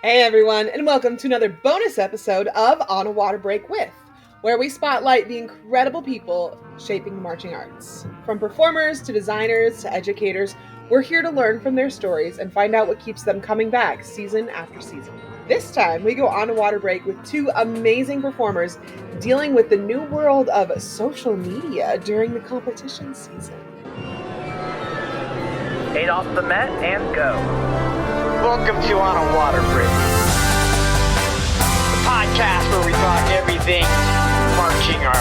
Hey everyone, and welcome to another bonus episode of On a Water Break With, where we spotlight the incredible people shaping the marching arts. From performers to designers to educators, we're here to learn from their stories and find out what keeps them coming back season after season. This time, we go on a water break with two amazing performers dealing with the new world of social media during the competition season. 8 off the mat and go. Welcome to On a Water Break, the podcast where we talk everything marching arts.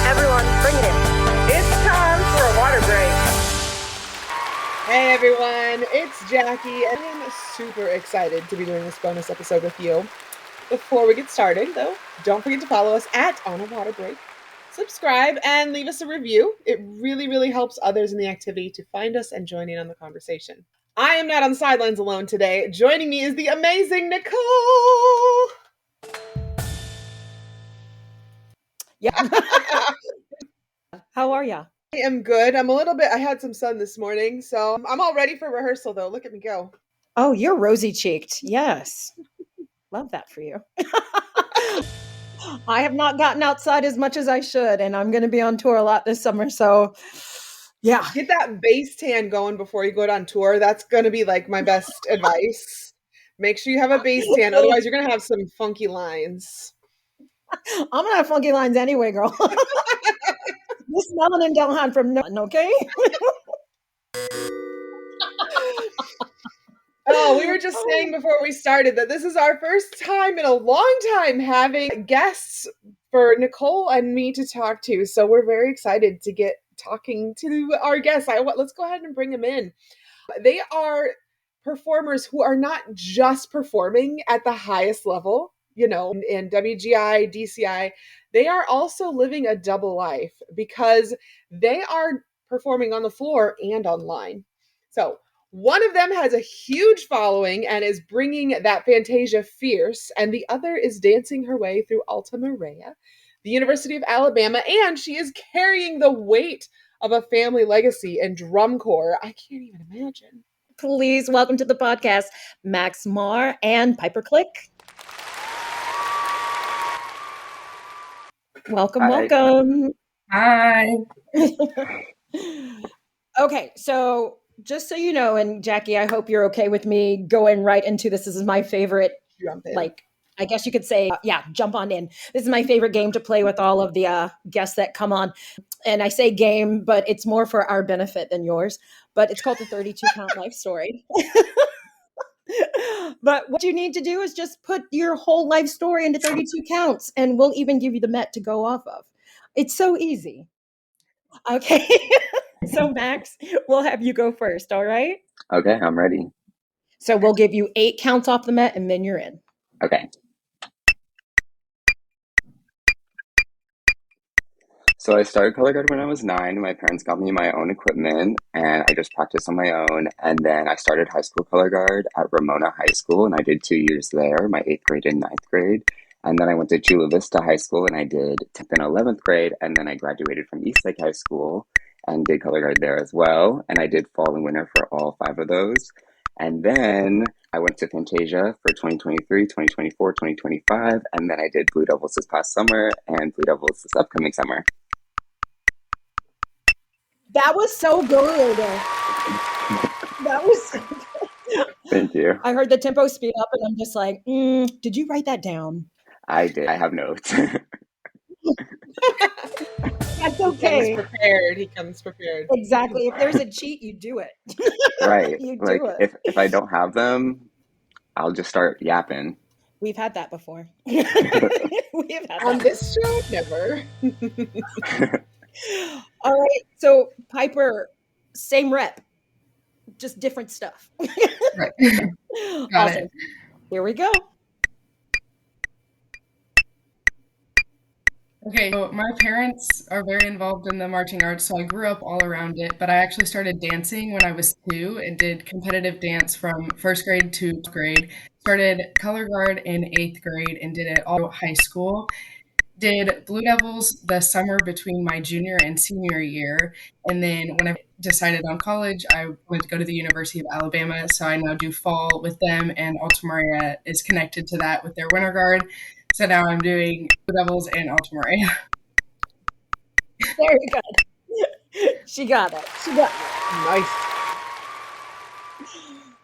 Everyone, bring it in. It's time for a water break. Hey everyone, it's Jackie, and I'm super excited to be doing this bonus episode with you. Before we get started, though, don't forget to follow us at On a Water Break. Subscribe and leave us a review. It really helps others in the activity to find us and join in on the conversation. I am not on the sidelines alone today. Joining me is the amazing Nicole. Yeah. How are ya? I am good. I had some sun this morning, so I'm all ready for rehearsal though. Look at me go. Oh, you're rosy-cheeked. Yes. Love that for you. I have not gotten outside as much as I should, and I'm going to be on tour a lot this summer, so yeah. Get that base tan going before you go on tour. That's going to be like my best advice. Make sure you have a base tan, otherwise you're going to have some funky lines. I'm going to have funky lines anyway, girl. This melanin don't hide from nothing, okay? Oh, we were just saying before we started that this is our first time in a long time having guests for Nicole and me to talk to. So we're very excited to get talking to our guests. Let's go ahead and bring them in. They are performers who are not just performing at the highest level, in WGI, DCI. They are also living a double life because they are performing on the floor and online. So one of them has a huge following and is bringing that Fantasia fierce, and the other is dancing her way through Alta Maria, the University of Alabama, and she is carrying the weight of a family legacy in drum corps. I can't even imagine. Please welcome to the podcast, Max Marr and Piper Click. Welcome, welcome. Hi. Okay, so just so you know, and Jackie, I hope you're okay with me going right into this. This is my favorite, I guess you could say, jump on in. This is my favorite game to play with all of the guests that come on. And I say game, but it's more for our benefit than yours. But it's called the 32 Count Life Story. But what you need to do is just put your whole life story into 32 counts, and we'll even give you the Met to go off of. It's so easy. Okay. So Max, we'll have you go first, all right? Okay, I'm ready. So we'll give you 8 counts off the Met, and then you're in. Okay. So I started color guard when I was 9. My parents got me my own equipment, and I just practiced on my own. And then I started high school color guard at Ramona High School, and I did 2 years there, my 8th grade and 9th grade. And then I went to Chula Vista High School, and I did 10th and 11th grade. And then I graduated from Eastlake High School and did color guard there as well. And I did fall and winter for all 5 of those. And then I went to Fantasia for 2023, 2024, 2025. And then I did Blue Devils this past summer and Blue Devils this upcoming summer. That was so good. That was so good. Thank you. I heard the tempo speed up, and I'm just like, did you write that down? I did. I have notes. That's okay. He comes prepared. Exactly. If there's a cheat, you do it. Right. You like do it. if I don't have them, I'll just start yapping. We've had that before. We've had that On this show, never. All right. So Piper, same rep, just different stuff. Right. Awesome. Here we go. Okay, so my parents are very involved in the marching arts, so I grew up all around it, but I actually started dancing when I was 2 and did competitive dance from 1st grade to 12th grade. Started color guard in 8th grade and did it all high school. did Blue Devils the summer between my junior and senior year. And then when I decided on college, I wanted to go to the University of Alabama. So I now do fall with them, and Alta Maria is connected to that with their winter guard. So now I'm doing Blue Devils and Alta Maria. Very good. She got it. She got it. Nice.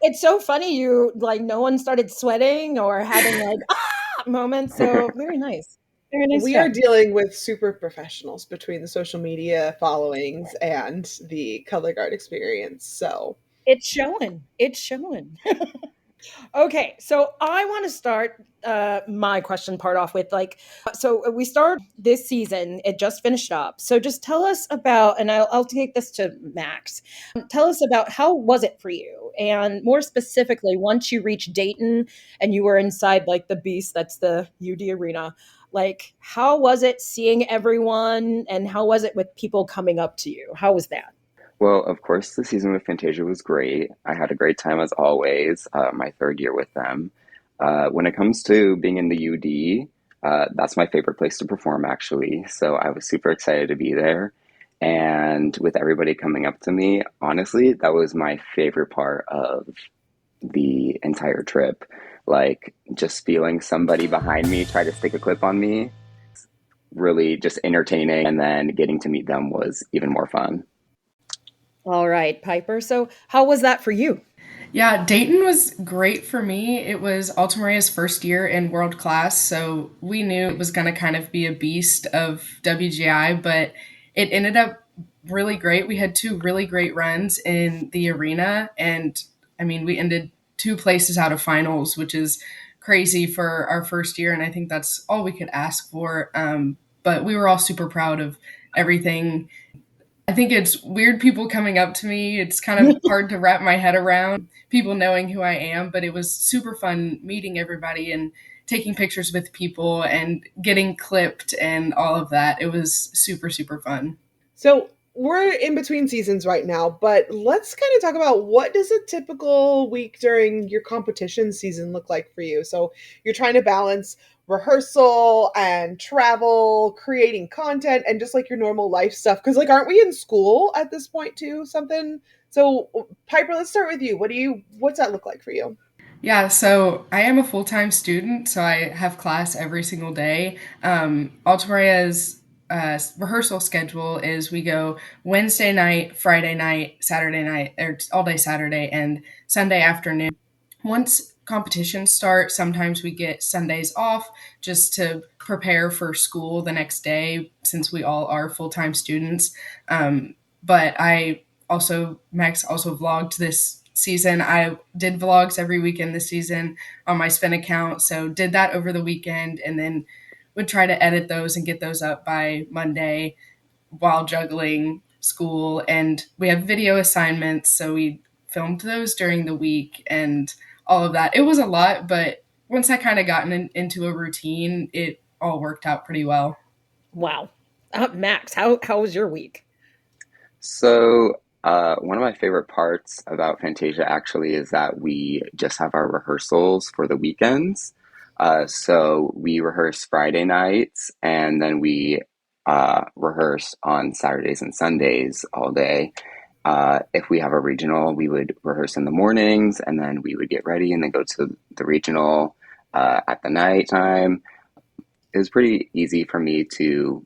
It's so funny you like no one started sweating or having like moments. So very nice. Very nice. We job. are dealing with super professionals between the social media followings and the color guard experience. So It's showing. It's showing. Okay, so I want to start my question part off with so we start this season. It just finished up. So just tell us about, and I'll take this to Max. Tell us about how was it for you, and more specifically, once you reached Dayton and you were inside like the beast that's the UD Arena. Like, how was it seeing everyone, and how was it with people coming up to you? How was that? Well, of course, the season with Fantasia was great. I had a great time as always, my third year with them. When it comes to being in the UD, that's my favorite place to perform, actually. So I was super excited to be there. And with everybody coming up to me, honestly, that was my favorite part of the entire trip. Like, just feeling somebody behind me try to stick a clip on me, really just entertaining. And then getting to meet them was even more fun. All right, Piper. So how was that for you? Yeah, Dayton was great for me. It was Alta Maria's first year in world class, so we knew it was going to kind of be a beast of WGI, but it ended up really great. We had two really great runs in the arena, and I mean, we ended two places out of finals, which is crazy for our first year, and I think that's all we could ask for. But we were all super proud of everything. I think it's weird people coming up to me. It's kind of hard to wrap my head around people knowing who I am, but it was super fun meeting everybody and taking pictures with people and getting clipped and all of that. It was super, super fun. So we're in between seasons right now, but let's kind of talk about what does a typical week during your competition season look like for you? So you're trying to balance rehearsal and travel, creating content, and just like your normal life stuff. Because like, aren't we in school at this point too? Something. So Piper, let's start with you. What's that look like for you? Yeah, so I am a full-time student, so I have class every single day. Alta Maria's rehearsal schedule is we go Wednesday night, Friday night, Saturday night, or all day Saturday, and Sunday afternoon. Once competitions start, sometimes we get Sundays off just to prepare for school the next day since we all are full-time students. But Max also vlogged this season. I did vlogs every weekend this season on my spin account. So did that over the weekend and then would try to edit those and get those up by Monday while juggling school. And we have video assignments. So we filmed those during the week and all of that. It was a lot, but once I kind of gotten into a routine, it all worked out pretty well. Wow. Max, how was your week? So, one of my favorite parts about Fantasia actually is that we just have our rehearsals for the weekends. So we rehearse Friday nights and then we rehearse on Saturdays and Sundays all day. If we have a regional, we would rehearse in the mornings and then we would get ready and then go to the regional at the night time. It was pretty easy for me to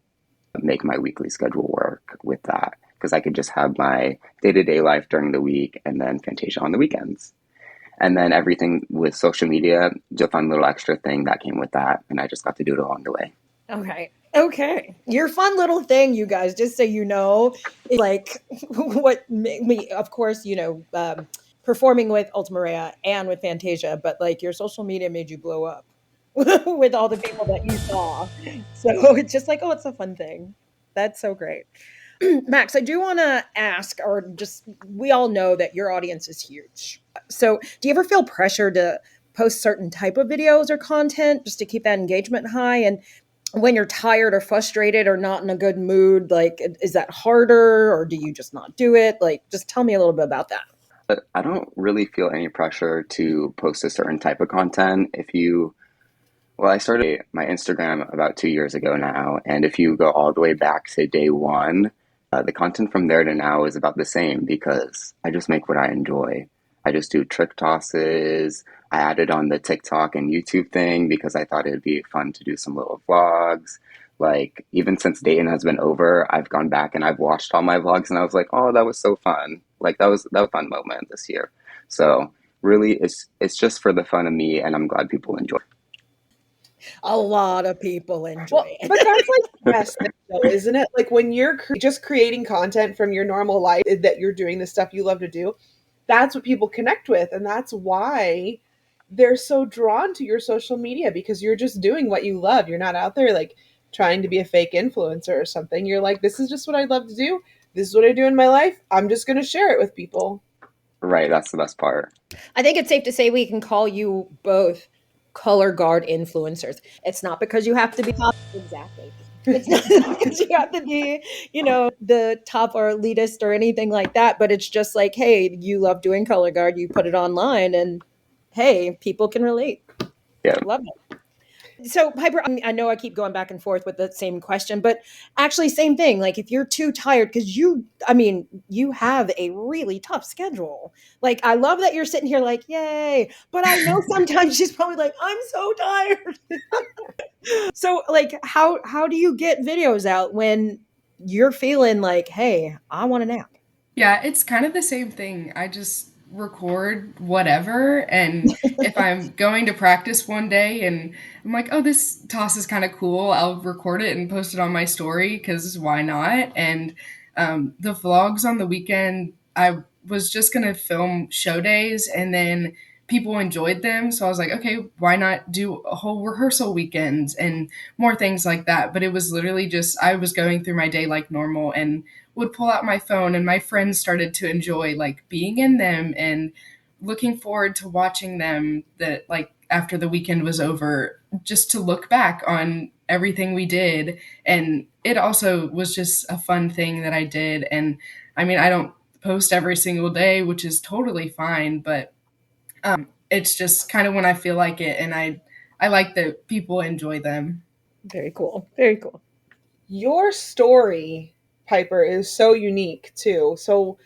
make my weekly schedule work with that because I could just have my day-to-day life during the week and then Fantasia on the weekends. And then everything with social media, just a fun little extra thing that came with that. And I just got to do it along the way. Okay. Your fun little thing, you guys, just so you know, is like what made me, of course, performing with Alta Maria and with Fantasia, but like your social media made you blow up with all the people that you saw. So it's just like, oh, it's a fun thing. That's so great. Max, I do want to ask, we all know that your audience is huge. So do you ever feel pressure to post certain type of videos or content just to keep that engagement high? And when you're tired or frustrated or not in a good mood, like, is that harder or do you just not do it? Like, just tell me a little bit about that. But I don't really feel any pressure to post a certain type of content. If you Well, I started my Instagram about 2 years ago now, and if you go all the way back to day one, the content from there to now is about the same because I just make what I enjoy. I just do trick tosses. I added on the TikTok and YouTube thing because I thought it'd be fun to do some little vlogs. Like, even since Dayton has been over, I've gone back and I've watched all my vlogs and I was like, oh, that was so fun. Like, that was a fun moment this year. So really, it's just for the fun of me, and I'm glad people enjoy. A lot of people enjoy Well, it. but that's like the best thing, though, isn't it? Like when you're just creating content from your normal life that you're doing the stuff you love to do, that's what people connect with. And that's why they're so drawn to your social media because you're just doing what you love. You're not out there like trying to be a fake influencer or something. You're like, this is just what I love to do. This is what I do in my life. I'm just going to share it with people. Right, that's the best part. I think it's safe to say we can call you both color guard influencers. It's not because you have to be top. Exactly. It's not because you have to be, the top or elitist or anything like that. But it's just like, hey, you love doing color guard. You put it online, and hey, people can relate. Yeah. Love it. So Piper, I know I keep going back and forth with the same question, but actually same thing. Like if you're too tired, because you have a really tough schedule. Like I love that you're sitting here like, yay. But I know sometimes she's probably like, I'm so tired. So like how do you get videos out when you're feeling like, hey, I want a nap? Yeah, it's kind of the same thing. I just record whatever, and if I'm going to practice one day and I'm like, oh, this toss is kind of cool, I'll record it and post it on my story because why not? And the vlogs on the weekend, I was just going to film show days and then people enjoyed them. So I was like, okay, why not do a whole rehearsal weekend and more things like that? But it was literally just, I was going through my day like normal and would pull out my phone, and my friends started to enjoy like being in them and looking forward to watching them, that like after the weekend was over, just to look back on everything we did. And it also was just a fun thing that I did. And I mean, I don't post every single day, which is totally fine, but it's just kind of when I feel like it, and I like that people enjoy them. Very cool. Very cool. Your story, Piper, is so unique too. So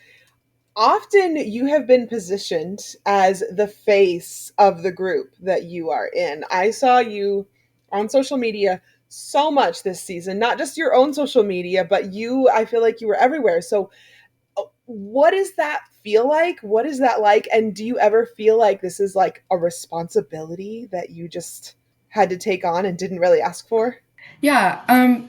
often you have been positioned as the face of the group that you are in. I saw you on social media so much this season, not just your own social media, but I feel like you were everywhere. So what does that feel like? What is that like? And do you ever feel like this is like a responsibility that you just had to take on and didn't really ask for? Yeah,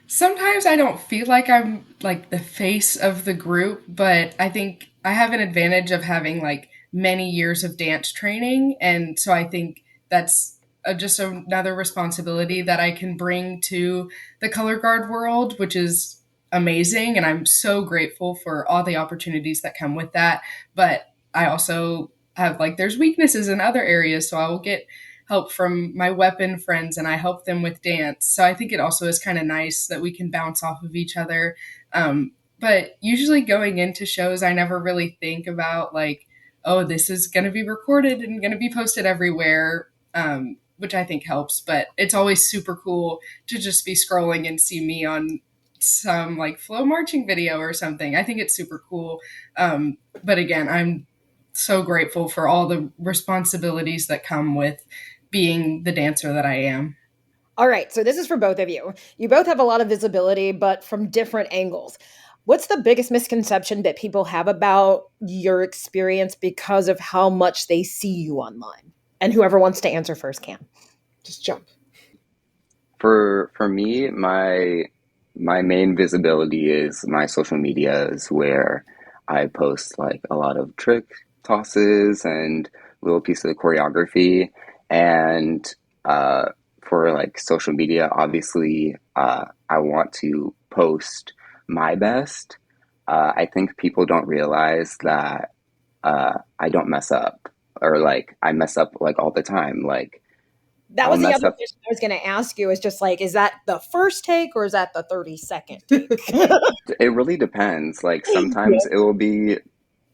sometimes I don't feel like I'm like the face of the group, but I think I have an advantage of having like many years of dance training. And so I think that's just another responsibility that I can bring to the color guard world, which is amazing. And I'm so grateful for all the opportunities that come with that. But I also have like, there's weaknesses in other areas. So I will get help from my weapon friends and I help them with dance. So I think it also is kind of nice that we can bounce off of each other. But usually going into shows, I never really think about like, oh, this is going to be recorded and going to be posted everywhere, which I think helps. But it's always super cool to just be scrolling and see me on some like flow marching video or something. I think it's super cool. But again, I'm so grateful for all the responsibilities that come with being the dancer that I am. All right, so this is for both of you. You both have a lot of visibility, but from different angles. What's the biggest misconception that people have about your experience because of how much they see you online? And whoever wants to answer first can. Just jump. For me, my main visibility is my social medias where I post like a lot of trick tosses and little pieces of choreography. And for like social media, obviously, I want to post my best. I think people don't realize that I don't mess up, or like I mess up like all the time. Like That I'll was the mess other up. question I was going to ask you, is just like, is that the first take or is that the 30-second take? It really depends. Like sometimes it will be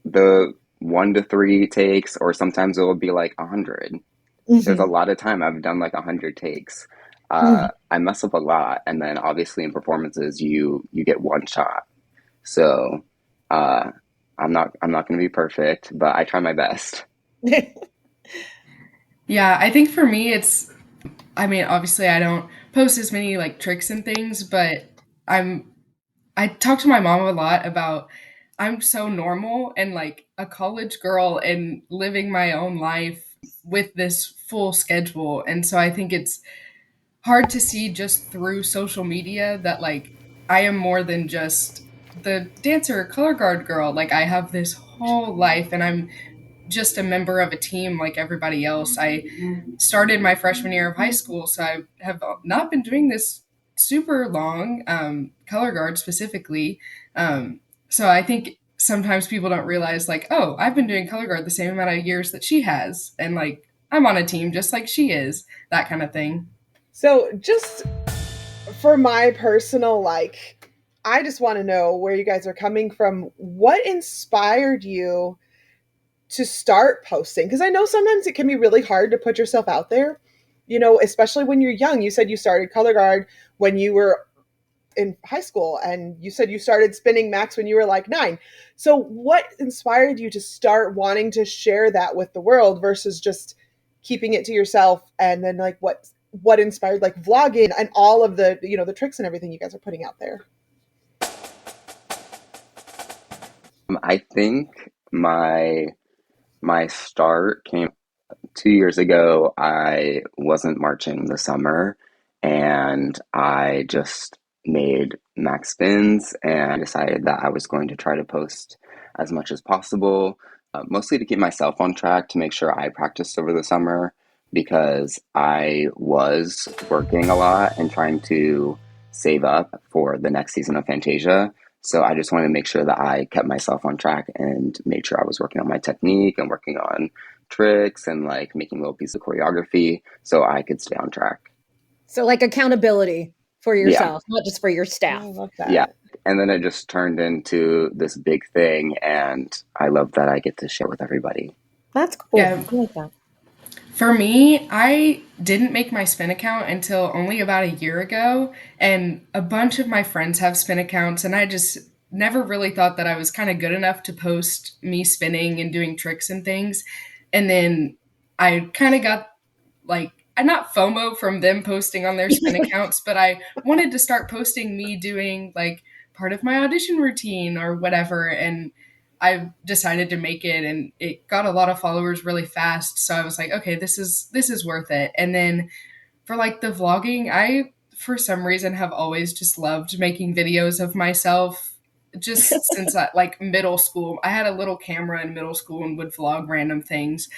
the 1 to 3 takes, or sometimes it will be like 100. there's a lot of time. I've done like 100 takes. I mess up a lot, and then obviously in performances, you get one shot. So uh, I'm not going to be perfect, but I try my best. Yeah, I think for me, I mean, obviously I don't post as many like tricks and things, but I talk to my mom a lot about I'm so normal and like a college girl and living my own life with this full schedule. And so I think it's hard to see just through social media that like I am more than just the dancer color guard girl. Like I have this whole life and I'm just a member of a team like everybody else. I started my freshman year of high school, so I have not been doing this super long, color guard specifically. So I think sometimes people don't realize, like, oh, I've been doing color guard the same amount of years that she has, and like I'm on a team just like she is, that kind of thing. So just for my personal, like, I just want to know where you guys are coming from. What inspired you to start posting? Because I know sometimes it can be really hard to put yourself out there, especially when you're young. You said you started color guard when you were in high school, and you said you started spinning max when you were like 9. So what inspired you to start wanting to share that with the world versus just keeping it to yourself? And then like what inspired like vlogging and all of the the tricks and everything you guys are putting out there? I think my start came 2 years ago. I wasn't marching the summer, and I just made max spins and decided that I was going to try to post as much as possible, mostly to keep myself on track, to make sure I practiced over the summer, because I was working a lot and trying to save up for the next season of Fantasia. So I just wanted to make sure that I kept myself on track and made sure I was working on my technique and working on tricks and like making little pieces of choreography so I could stay on track. So like accountability for Yeah, yourself, not just for your Oh, staff. I love that. yeah. And then it just turned into this big thing, and I love that I get to share with everybody. That's cool. Yeah. I like that. For me, I didn't make my spin account until only about a year ago, and a bunch of my friends have spin accounts, and I just never really thought that I was kind of good enough to post me spinning and doing tricks and things. And then I kind of got like, not FOMO from them posting on their spin accounts, but I wanted to start posting me doing like part of my audition routine or whatever. And I decided to make it, and it got a lot of followers really fast. So I was like, okay, this is worth it. And then for like the vlogging, I for some reason have always just loved making videos of myself. Just since like middle school, I had a little camera in middle school and would vlog random things.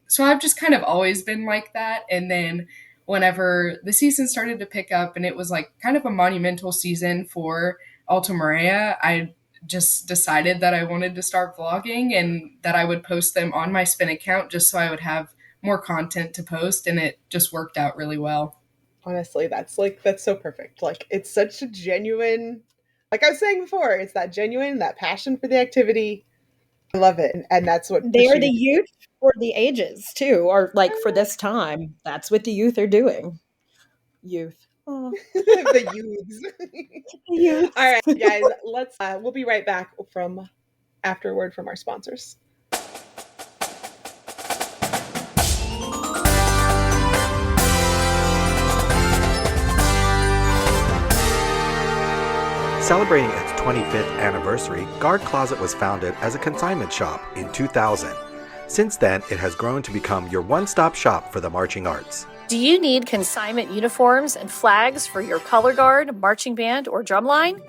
So I've just kind of always been like that. And then whenever the season started to pick up and it was like kind of a monumental season for Alta Maria, I just decided that I wanted to start vlogging and that I would post them on my spin account just so I would have more content to post, and it just worked out really well. Honestly, that's so perfect. Like it's such a genuine, like I was saying before, it's that genuine, that passion for the activity. I love it. And that's what They are pushes the you. youth for the ages too, or like for this time. That's what the youth are doing. Youth. Oh, The youths. youth. All right, guys, we'll be right back from after a word from our sponsors. Celebrating its 25th anniversary, Guard Closet was founded as a consignment shop in 2000. Since then, it has grown to become your one-stop shop for the marching arts. Do you need consignment uniforms and flags for your color guard, marching band, or drumline?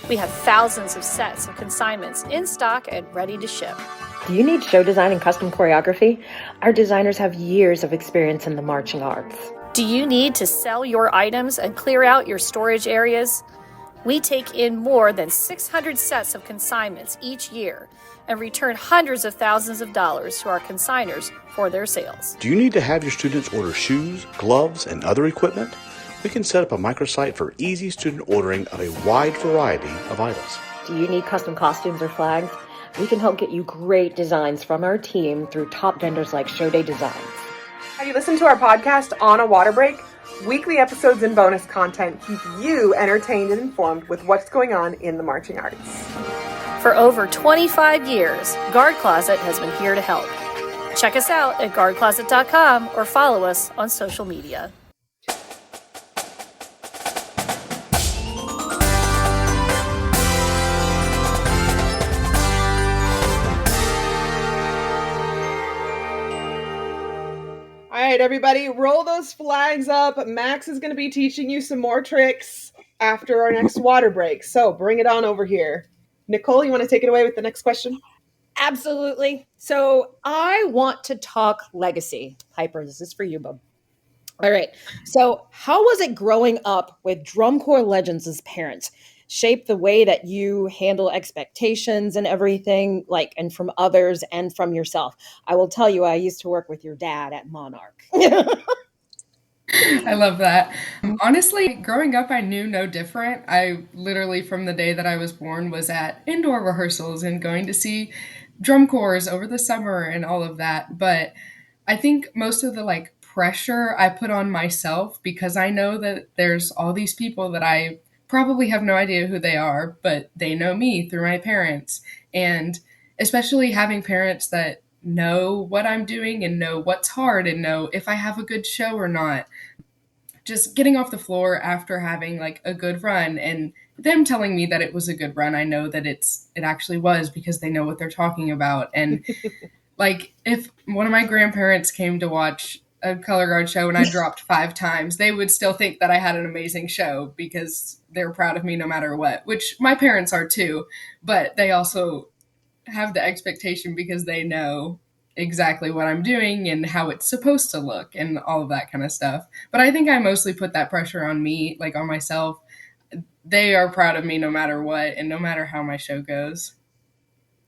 We have thousands of sets of consignments in stock and ready to ship. Do you need show design and custom choreography? Our designers have years of experience in the marching arts. Do you need to sell your items and clear out your storage areas? We take in more than 600 sets of consignments each year and return hundreds of thousands of dollars to our consigners for their sales. Do you need to have your students order shoes, gloves, and other equipment? We can set up a microsite for easy student ordering of a wide variety of items. Do you need custom costumes or flags? We can help get you great designs from our team through top vendors like Show Day Designs. You listen to our podcast on a water break. Weekly episodes and bonus content keep you entertained and informed with what's going on in the marching arts. For over 25 years, Guard Closet has been here to help. Check us out at guardcloset.com or follow us on social media. All right, everybody, roll those flags up. Max is going to be teaching you some more tricks after our next water break. So bring it on over here. Nicole, you want to take it away with the next question? Absolutely. So I want to talk legacy. Piper, this is for you, bub. All right. So how was it growing up with drum corps legends as parents? Shape the way that you handle expectations and everything, like, and from others and from yourself. I will tell you, I used to work with your dad at Monarch. I love that. Honestly, growing up, I knew no different. I literally, from the day that I was born, was at indoor rehearsals and going to see drum corps over the summer and all of that. But I think most of the pressure I put on myself because I know that there's all these people that I probably have no idea who they are, but they know me through my parents. And especially having parents that know what I'm doing and know what's hard and know if I have a good show or not. Just getting off the floor after having a good run and them telling me that it was a good run, I know that it actually was because they know what they're talking about. And if one of my grandparents came to watch a color guard show and I dropped 5 times, they would still think that I had an amazing show because they're proud of me no matter what, which my parents are too, but they also have the expectation because they know exactly what I'm doing and how it's supposed to look and all of that kind of stuff. But I think I mostly put that pressure on me, on myself. They are proud of me no matter what and no matter how my show goes.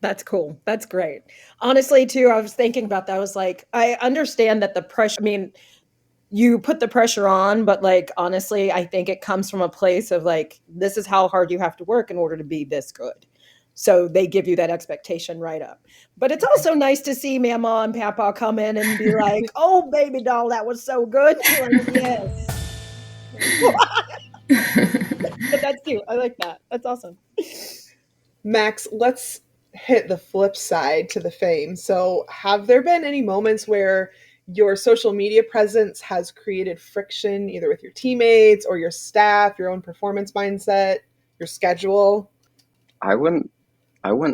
That's cool. That's great. Honestly, too, I was thinking about that. I was like, I understand that the pressure, you put the pressure on, but honestly, I think it comes from a place of this is how hard you have to work in order to be this good. So they give you that expectation right up. But it's also nice to see Mama and Papa come in and be like, oh, baby doll, that was so good. Yes. But that's cute. I like that. That's awesome. Max, let's hit the flip side to the fame. So have there been any moments where your social media presence has created friction either with your teammates or your staff, your own performance mindset, your schedule? I wouldn't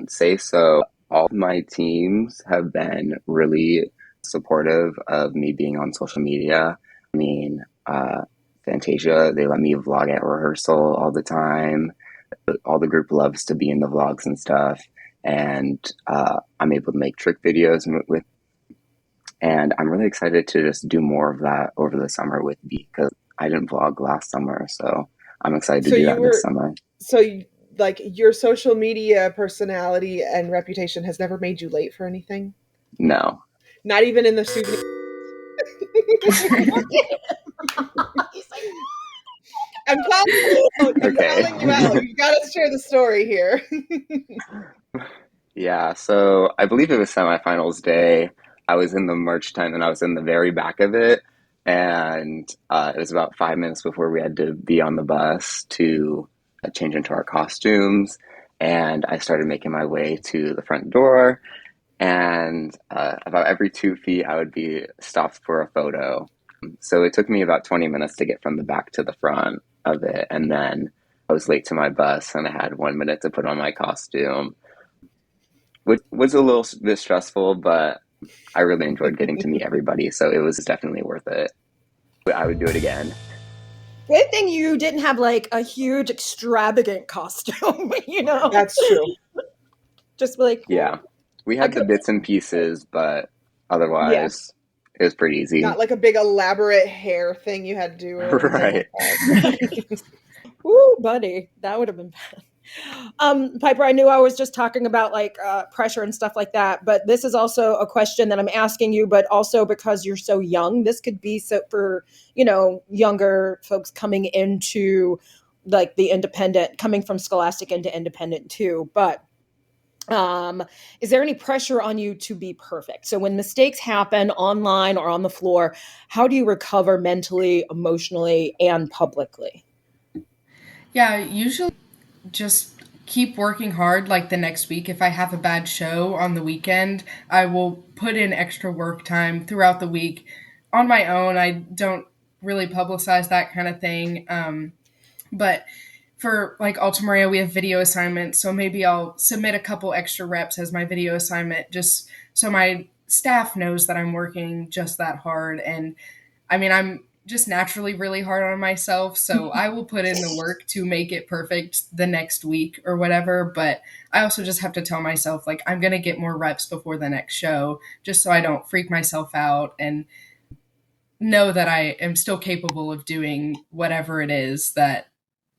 say so. All of my teams have been really supportive of me being on social media. Fantasia, they let me vlog at rehearsal all the time. All the group loves to be in the vlogs and stuff. And I'm able to make trick videos and I'm really excited to just do more of that over the summer with B because I didn't vlog last summer. So I'm excited to do that this summer. So your social media personality and reputation has never made you late for anything? No. Not even in the souvenir? I'm calling you out. You've got to share the story here. Yeah, so I believe it was semifinals day. I was in the merch tent and I was in the very back of it. And it was about 5 minutes before we had to be on the bus to change into our costumes. And I started making my way to the front door. And about every 2 feet, I would be stopped for a photo. So it took me about 20 minutes to get from the back to the front of it. And then I was late to my bus and I had 1 minute to put on my costume, which was a little bit stressful, but I really enjoyed getting to meet everybody. So it was definitely worth it. I would do it again. Good thing you didn't have a huge extravagant costume, That's true. Just yeah, we had the bits and pieces, but otherwise it was pretty easy. Not like a big elaborate hair thing you had to do. Right. Ooh, buddy, that would have been bad. Piper, I knew I was just talking about pressure and stuff like that, but this is also a question that I'm asking you, but also because you're so young, this could be so for, younger folks coming into the independent, coming from scholastic into independent too. But Is there any pressure on you to be perfect? So when mistakes happen online or on the floor, how do you recover mentally, emotionally, and publicly? Yeah, usually just keep working hard. Like the next week, if I have a bad show on the weekend, I will put in extra work time throughout the week on my own. I don't really publicize that kind of thing. But for like Alta Maria, we have video assignments. So maybe I'll submit a couple extra reps as my video assignment just so my staff knows that I'm working just that hard. And I mean, I'm just naturally really hard on myself. So I will put in the work to make it perfect the next week or whatever. But I also just have to tell myself, like, I'm going to get more reps before the next show just so I don't freak myself out and know that I am still capable of doing whatever it is that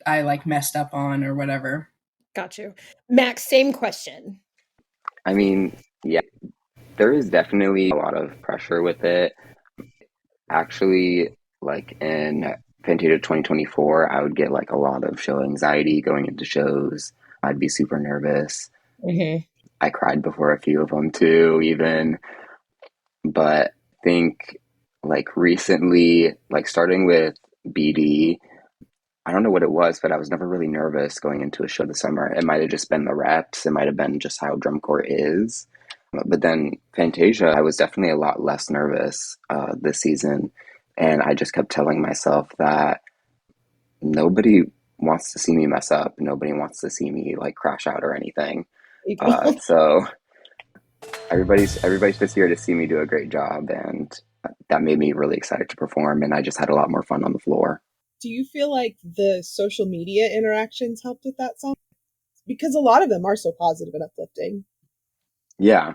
I like messed up on or whatever. Got you. Max, same question. I mean, yeah, there is definitely a lot of pressure with it. Actually, like in Fantasia 2024, I would get like a lot of show anxiety going into shows. I'd be super nervous. Mm-hmm. I cried before a few of them too, even. But I think like recently, like starting with BD, I don't know what it was, but I was never really nervous going into a show this summer. It might have just been the reps. It might have been just how drum corps is. But then Fantasia, I was definitely a lot less nervous this season. And I just kept telling myself that nobody wants to see me mess up. Nobody wants to see me like crash out or anything. So everybody's just here to see me do a great job. And that made me really excited to perform. And I just had a lot more fun on the floor. Do you feel like the social media interactions helped with that song? Because a lot of them are so positive and uplifting. Yeah,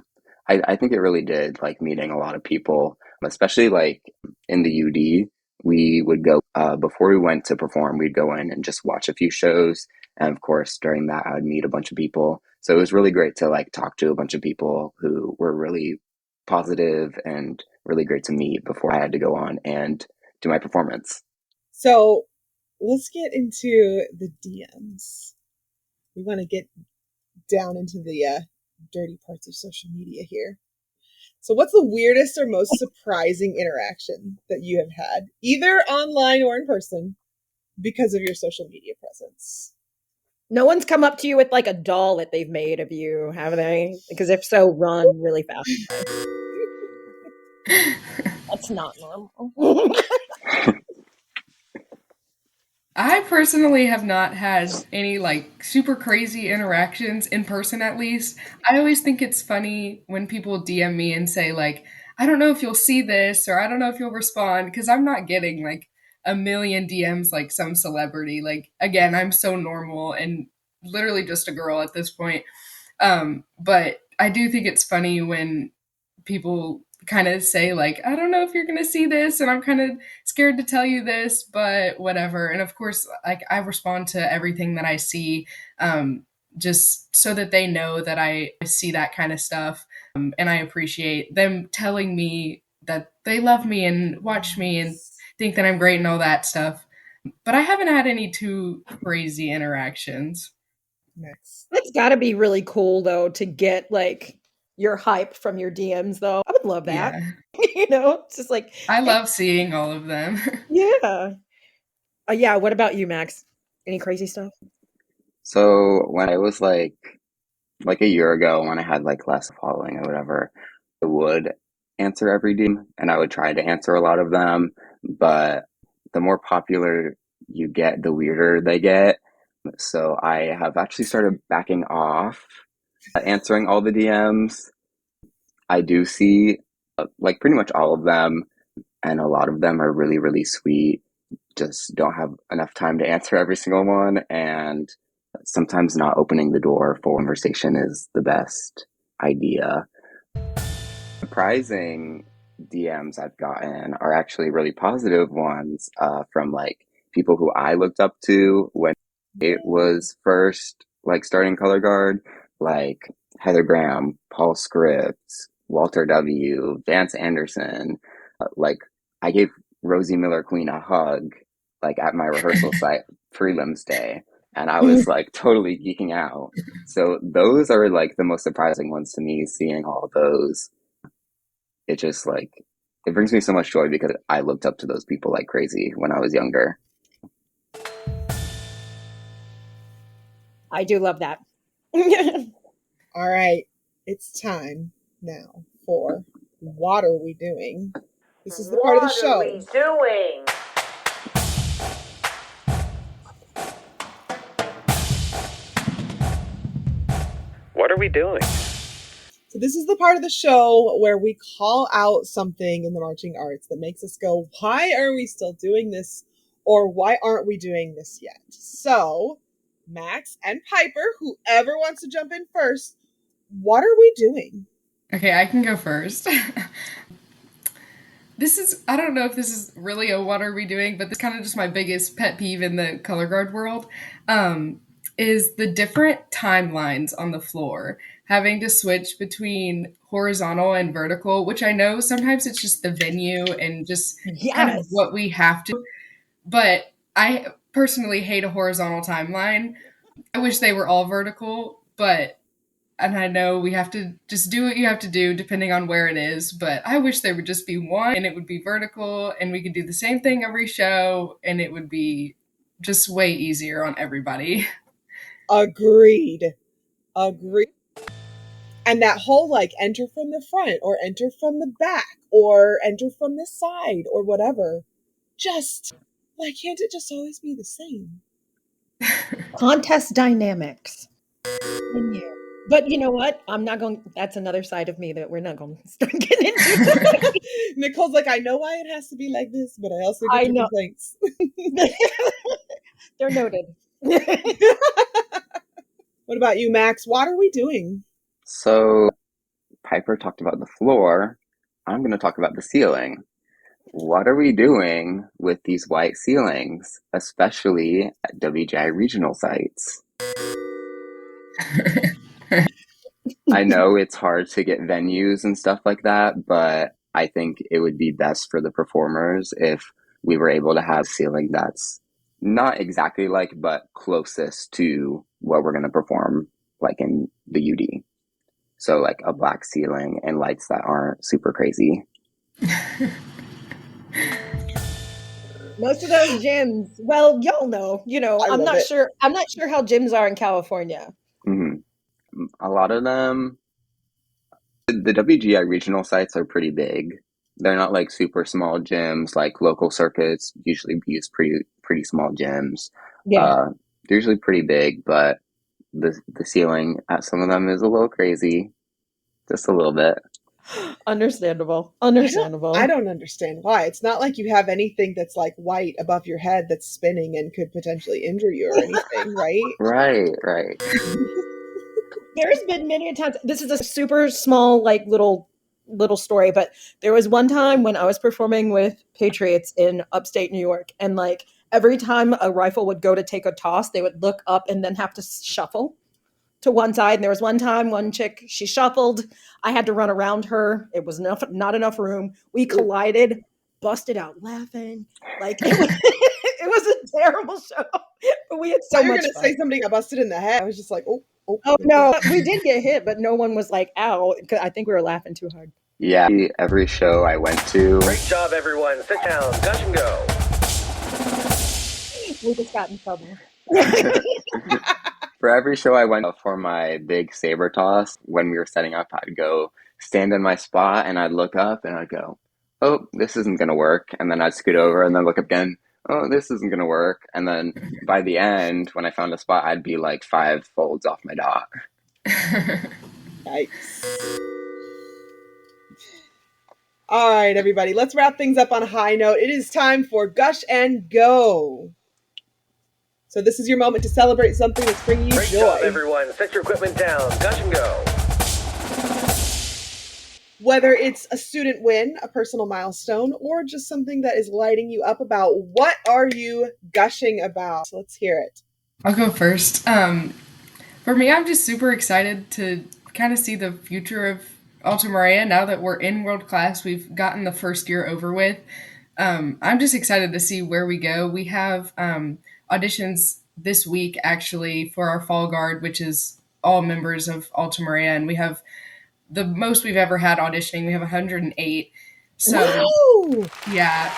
I think it really did, like meeting a lot of people, especially like in the UD. We would go, before we went to perform, we'd go in and just watch a few shows. And of course, during that, I would meet a bunch of people. So it was really great to like talk to a bunch of people who were really positive and really great to meet before I had to go on and do my performance. So let's get into the DMs. We want to get down into the dirty parts of social media here. So what's the weirdest or most surprising interaction that you have had, either online or in person, because of your social media presence? No one's come up to you with like a doll that they've made of you, have they? Because if so, run really fast. That's not normal. I personally have not had any like super crazy interactions in person, at least. I always think it's funny when people DM me and say, like, I don't know if you'll see this or I don't know if you'll respond because I'm not getting like a million DMs like some celebrity. Like, again, I'm so normal and literally just a girl at this point. But I do think it's funny when people kind of say like, I don't know if you're going to see this and I'm kind of scared to tell you this, but whatever. And of course, like I respond to everything that I see, just so that they know that I see that kind of stuff. And I appreciate them telling me that they love me and watch me and think that I'm great and all that stuff. But I haven't had any too crazy interactions. Next. That's got to be really cool though to get like your hype from your DMs though. I would love that. Yeah. It's just like I love seeing all of them. yeah. Yeah, what about you, Max? Any crazy stuff? So when I was like a year ago, when I had like less following or whatever, I would answer every DM and I would try to answer a lot of them. But the more popular you get, the weirder they get. So I have actually started backing off answering all the DMs. I do see like pretty much all of them, and a lot of them are really, really sweet. Just don't have enough time to answer every single one, and sometimes not opening the door for conversation is the best idea. Surprising DMs I've gotten are actually really positive ones from like people who I looked up to when it was first like starting color guard, like Heather Graham, Paul Scripps, Walter W, Vance Anderson. Like I gave Rosie Miller Queen a hug like at my rehearsal site prelims day, and I was like totally geeking out. So those are like the most surprising ones to me, seeing all those. It just like it brings me so much joy because I looked up to those people like crazy when I was younger. I do love that. All right, it's time now for What Are We Doing? This is the part of the show. What are we doing? What are we doing? So this is the part of the show where we call out something in the marching arts that makes us go, why are we still doing this? Or why aren't we doing this yet? So, Max and Piper, whoever wants to jump in first, what are we doing? Okay, I can go first. I don't know if this is really a what are we doing, but this is kind of just my biggest pet peeve in the color guard world, is the different timelines on the floor, having to switch between horizontal and vertical, which I know sometimes it's just the venue and just kind of what we have to, but I personally hate a horizontal timeline. I wish they were all vertical, and I know we have to just do what you have to do depending on where it is, but I wish there would just be one and it would be vertical and we could do the same thing every show and it would be just way easier on everybody. Agreed. And that whole like enter from the front or enter from the back or enter from the side or whatever. Just like, can't it just always be the same? Contest dynamics. But you know what? That's another side of me that we're not going to start getting into. Nicole's like, I know why it has to be like this, but I also get your complaints. They're noted. What about you, Max? What are we doing? So Piper talked about the floor. I'm going to talk about the ceiling. What are we doing with these white ceilings, especially at WGI regional sites? I know it's hard to get venues and stuff like that, but I think it would be best for the performers if we were able to have ceiling that's not exactly like, but closest to what we're going to perform like in the UD. So like a black ceiling and lights that aren't super crazy. Most of those gyms, well, y'all know, I'm not sure how gyms are in California. Mm-hmm. A lot of them, the WGI regional sites are pretty big. They're not like super small gyms, like local circuits usually use pretty small gyms. Yeah. They're usually pretty big, but the ceiling at some of them is a little crazy. Just a little bit. Understandable. I don't understand why. It's not like you have anything that's like white above your head that's spinning and could potentially injure you or anything, right? Right. There's been many times. This is a super small, like little story, but there was one time when I was performing with Patriots in upstate New York, and like every time a rifle would go to take a toss, they would look up and then have to shuffle to one side. And there was one time, one chick, she shuffled. I had to run around her. It was not enough room. We collided, busted out laughing. Like it was a terrible show, but we had so much fun. You're going to say somebody got busted in the head. I was just like, oh. No, we did get hit, but no one was like, ow, because I think we were laughing too hard. Yeah, every show I went to. Great job, everyone. Sit down. Gush and go. We just got in trouble. For every show I went for my big saber toss, when we were setting up, I'd go stand in my spot and I'd look up and I'd go, oh, this isn't going to work. And then I'd scoot over and then look up again. Oh, this isn't going to work. And then by the end, when I found a spot, I'd be like 5 folds off my dot. Yikes. All right, everybody, let's wrap things up on a high note. It is time for Gush and Go. So this is your moment to celebrate something that's bringing you Great joy. job, everyone. Set your equipment down. Gush and go. Whether it's a student win, a personal milestone, or just something that is lighting you up about, what are you gushing about? So let's hear it. I'll go first. For me, I'm just super excited to kind of see the future of Alta Maria now that we're in world class. We've gotten the first year over with. I'm just excited to see where we go. We have auditions this week actually for our fall guard, which is all members of Alta Maria, and we have the most we've ever had auditioning. We have 108. So Woo! yeah,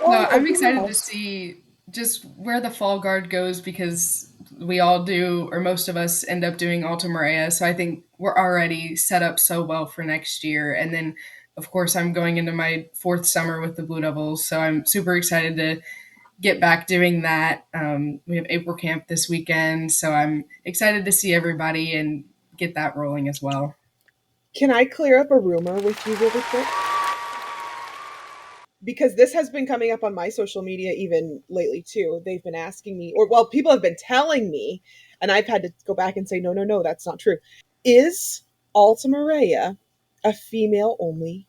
so I'm excited to see just where the fall guard goes, because we all do, or most of us end up doing Alta Maria. So I think we're already set up so well for next year. And then, of course, I'm going into my 4th summer with the Blue Devils. So I'm super excited to get back doing that. We have April camp this weekend. So I'm excited to see everybody and get that rolling as well. Can I clear up a rumor with you really quick? Because this has been coming up on my social media even lately too. They've been asking me, people have been telling me, and I've had to go back and say, no, that's not true. Is Alta Maria a female-only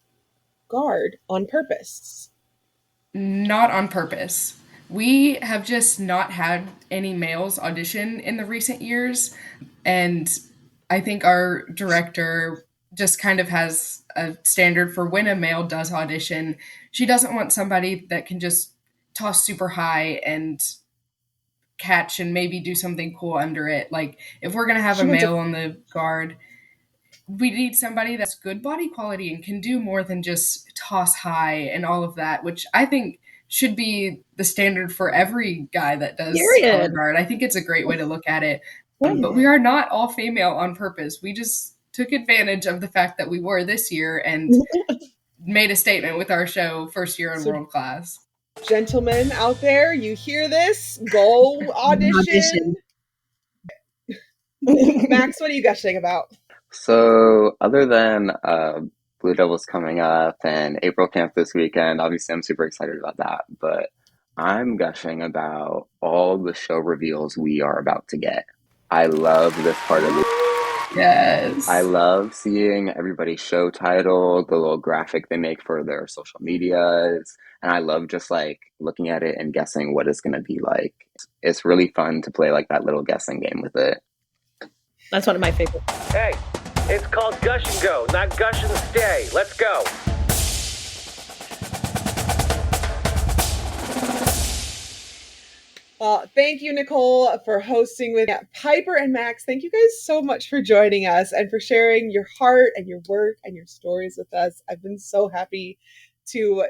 guard on purpose? Not on purpose. We have just not had any males audition in the recent years. And I think our director just kind of has a standard for when a male does audition. She doesn't want somebody that can just toss super high and catch and maybe do something cool under it. Like, if we're going to have a male on the guard, we need somebody that's good body quality and can do more than just toss high and all of that, which I think should be the standard for every guy that does color guard. I think it's a great way to look at it. But we are not all female on purpose. We just took advantage of the fact that we were this year and made a statement with our show, First Year in World Class. Gentlemen out there, you hear this? Go audition. Max, what are you gushing about? So other than Blue Devils coming up and April camp this weekend, obviously I'm super excited about that, but I'm gushing about all the show reveals we are about to get. I love this part of the Yes. I love seeing everybody's show title, the little graphic they make for their social medias, and I love just like looking at it and guessing what it's going to be like. It's really fun to play like that little guessing game with it. That's one of my favorites. Hey, it's called Gush and Go, not Gush and Stay. Let's go. Thank you, Nicole, for hosting with Piper and Max. Thank you guys so much for joining us and for sharing your heart and your work and your stories with us. I've been so happy to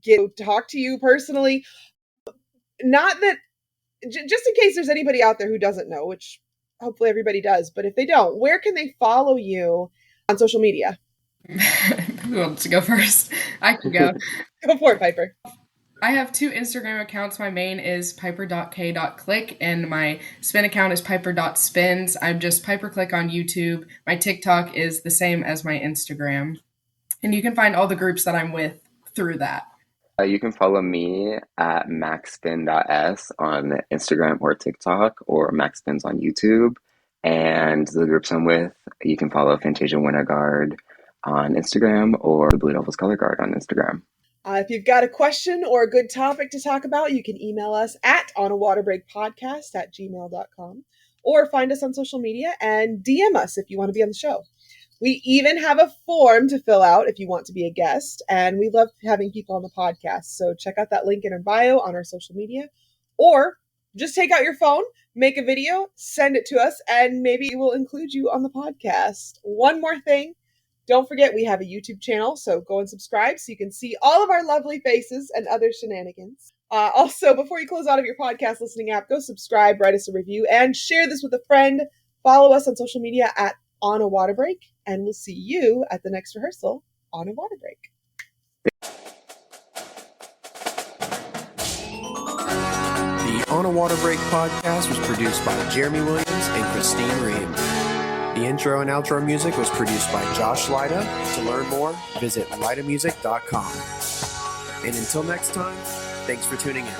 get to talk to you personally. Not that, just in case there's anybody out there who doesn't know, which hopefully everybody does, but if they don't, where can they follow you on social media? Who wants to go first? I can go. Go for it, Piper. I have 2 Instagram accounts. My main is piper.k.click and my spin account is piper.spins. I'm just piperclick on YouTube. My TikTok is the same as my Instagram. And you can find all the groups that I'm with through that. You can follow me at maxspin.s on Instagram or TikTok, or maxspins on YouTube. And the groups I'm with, you can follow Fantasia Winterguard on Instagram or the Blue Devils Color Guard on Instagram. If you've got a question or a good topic to talk about, you can email us at onawaterbreakpodcast@gmail.com or find us on social media and DM us if you want to be on the show. We even have a form to fill out if you want to be a guest, and we love having people on the podcast. So check out that link in our bio on our social media, or just take out your phone, make a video, send it to us, and maybe we'll include you on the podcast. One more thing. Don't forget, we have a YouTube channel, so go and subscribe so you can see all of our lovely faces and other shenanigans. Also, before you close out of your podcast listening app, go subscribe, write us a review, and share this with a friend. Follow us on social media at On a Water Break, and we'll see you at the next rehearsal on a water break. The On a Water Break podcast was produced by Jeremy Williams and Christine Reed. The intro and outro music was produced by Josh Lyda. To learn more, visit lydamusic.com. And until next time, thanks for tuning in.